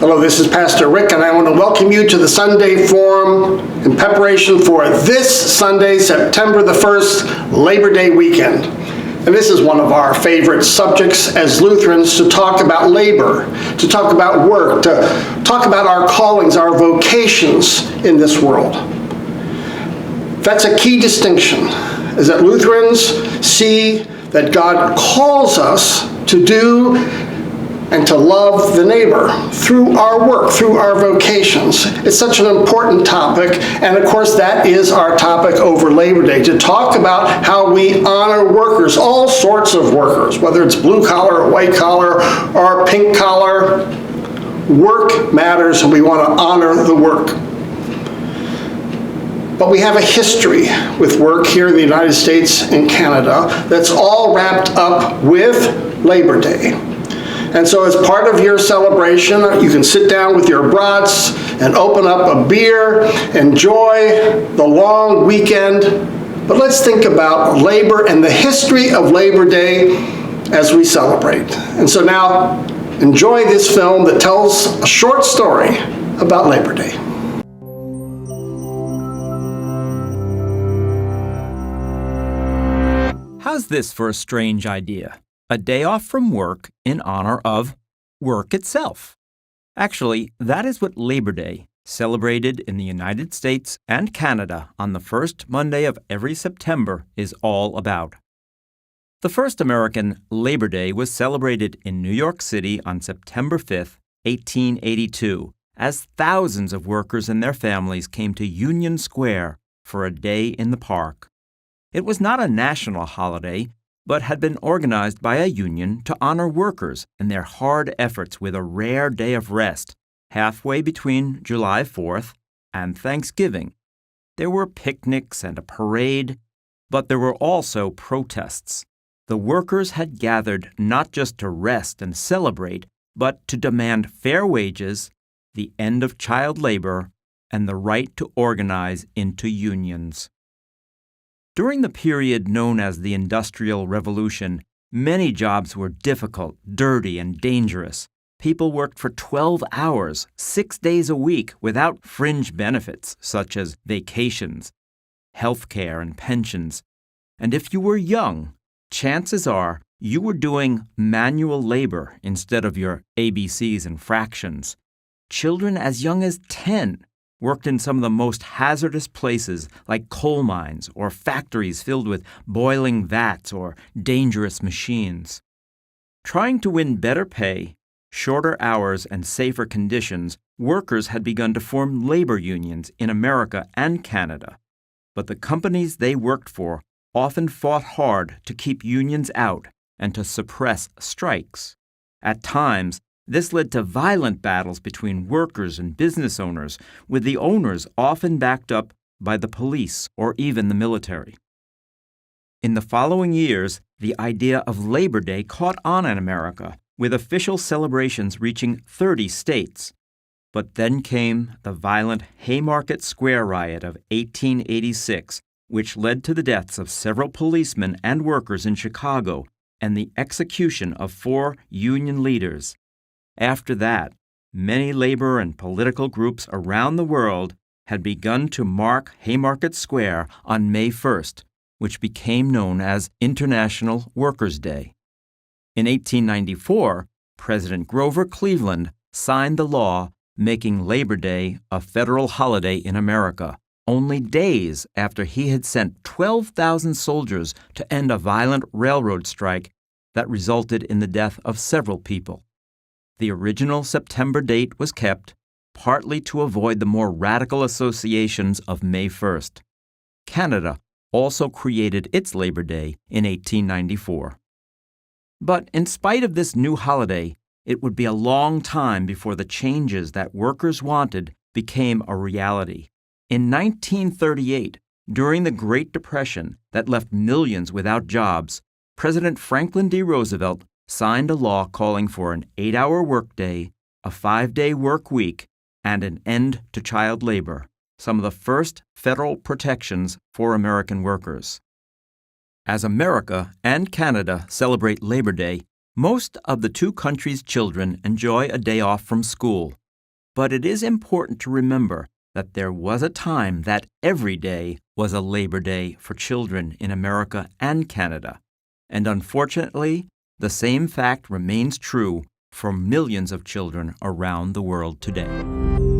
Hello, this is Pastor Rick, and I want to welcome you to the Sunday Forum in preparation for this Sunday, September the 1st, Labor Day weekend. And this is one of our favorite subjects as Lutherans, to talk about labor, to talk about work, to talk about our callings, our vocations in this world. That's a key distinction, is that Lutherans see that God calls us to do and to love the neighbor through our work, through our vocations. It's such an important topic, and of course that is our topic over Labor Day, to talk about how we honor workers, all sorts of workers, whether it's blue collar or white collar or pink collar. Work matters, and we want to honor the work. But we have a history with work here in the United States and Canada that's all wrapped up with Labor Day. And so as part of your celebration, you can sit down with your brats and open up a beer, enjoy the long weekend. But let's think about labor and the history of Labor Day as we celebrate. And so now, enjoy this film that tells a short story about Labor Day. How's this for a strange idea? A day off from work in honor of work itself. Actually, that is what Labor Day, celebrated in the United States and Canada on the first Monday of every September, is all about. The first American Labor Day was celebrated in New York City on September 5, 1882, as thousands of workers and their families came to Union Square for a day in the park. It was not a national holiday, but had been organized by a union to honor workers and their hard efforts with a rare day of rest, halfway between July 4th and Thanksgiving. There were picnics and a parade, but there were also protests. The workers had gathered not just to rest and celebrate, but to demand fair wages, the end of child labor, and the right to organize into unions. During the period known as the Industrial Revolution, many jobs were difficult, dirty, and dangerous. People worked for 12 hours, 6 days a week, without fringe benefits such as vacations, health care, and pensions. And if you were young, chances are you were doing manual labor instead of your ABCs and fractions. Children as young as 10 worked in some of the most hazardous places like coal mines or factories filled with boiling vats or dangerous machines. Trying to win better pay, shorter hours, and safer conditions, workers had begun to form labor unions in America and Canada. But the companies they worked for often fought hard to keep unions out and to suppress strikes. At times, this led to violent battles between workers and business owners, with the owners often backed up by the police or even the military. In the following years, the idea of Labor Day caught on in America, with official celebrations reaching 30 states. But then came the violent Haymarket Square riot of 1886, which led to the deaths of several policemen and workers in Chicago and the execution of 4 union leaders. After that, many labor and political groups around the world had begun to mark Haymarket Square on May 1st, which became known as International Workers' Day. In 1894, President Grover Cleveland signed the law making Labor Day a federal holiday in America, only days after he had sent 12,000 soldiers to end a violent railroad strike that resulted in the death of several people. The original September date was kept, partly to avoid the more radical associations of May 1st. Canada also created its Labor Day in 1894. But in spite of this new holiday, it would be a long time before the changes that workers wanted became a reality. In 1938, during the Great Depression that left millions without jobs, President Franklin D. Roosevelt signed a law calling for an 8-hour workday, a 5-day work week, and an end to child labor, some of the first federal protections for American workers. As America and Canada celebrate Labor Day, most of the two countries' children enjoy a day off from school, But it is important to remember that there was a time that every day was a Labor Day for children in America and Canada. And unfortunately, the same fact remains true for millions of children around the world today.